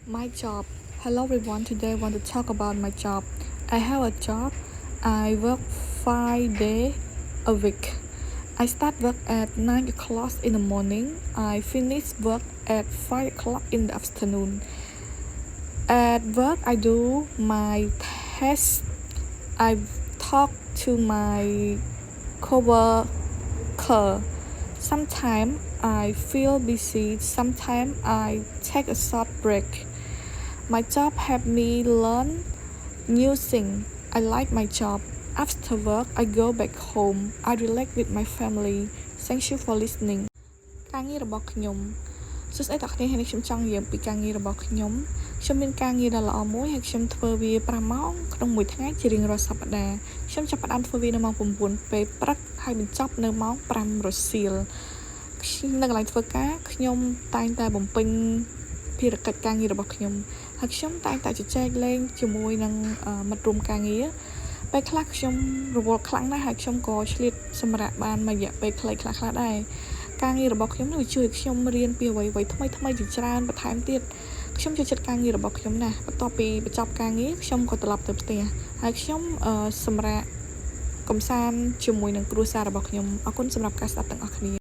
My job. Hello everyone. Today I want to talk about my job. I have a job. I work 5 days a week. I start work at 9 o'clock in the morning. I finish work at 5 o'clock in the afternoon. At work, I do my test. I talk to my coworker. Sometimes I feel busy. Sometimes I take a short break. My job helped me learn new things. I like my job. After work, I go back home. I relax with my family. Thank you for listening. ការងាររបស់ខ្ញុំសួស្តីអ្នកនាងខ្ញុំចង់និយាយពីការងាររបស់ខ្ញុំមានការងារដ៏ល្អមួយហើយខ្ញុំធ្វើវា5ម៉ោងក្នុងមួយថ្ងៃជារៀងរាល់សប្តាហ៍ខ្ញុំចាប់ផ្ដើមធ្វើវានៅម៉ោង9ពេលព្រឹកហើយបញ្ចប់នៅម៉ោង5រសៀលនៅកន្លែងធ្វើការខ្ញុំតែងតែបំពេញភារកិច្ចការងាររបស់ខ្ញុំហើយខ្ញុំតែងតែជជែកលេងជាមួយនឹងមិត្តរួមការងារពេលខ្លះខ្ញុំរវល់ខ្លាំងណាស់ហើយខ្ញុំក៏ឆ្លៀតសម្រាប់បានមួយរយៈពេលខ្លីខ្លះដែរការងាររបស់ខ្ញុំនឹងជួយខ្ញុំរៀនពីអ្វីៗថ្មីជាច្រើនបន្ថែមទៀតខ្ញុំចូលចិត្តការងាររបស់ខ្ញុំណាស់បន្ទាប់ពីបញ្ចប់ការងារខ្ញុំក៏ត្រឡប់ទៅផ្ទះហើយខ្ញុំសម្រាប់កំសាន្តជាមួយនឹងគ្រួសាររបស់ខ្ញុំអរគុណសម្រាប់ការស្ដាប់ទាំងអស់គ្នា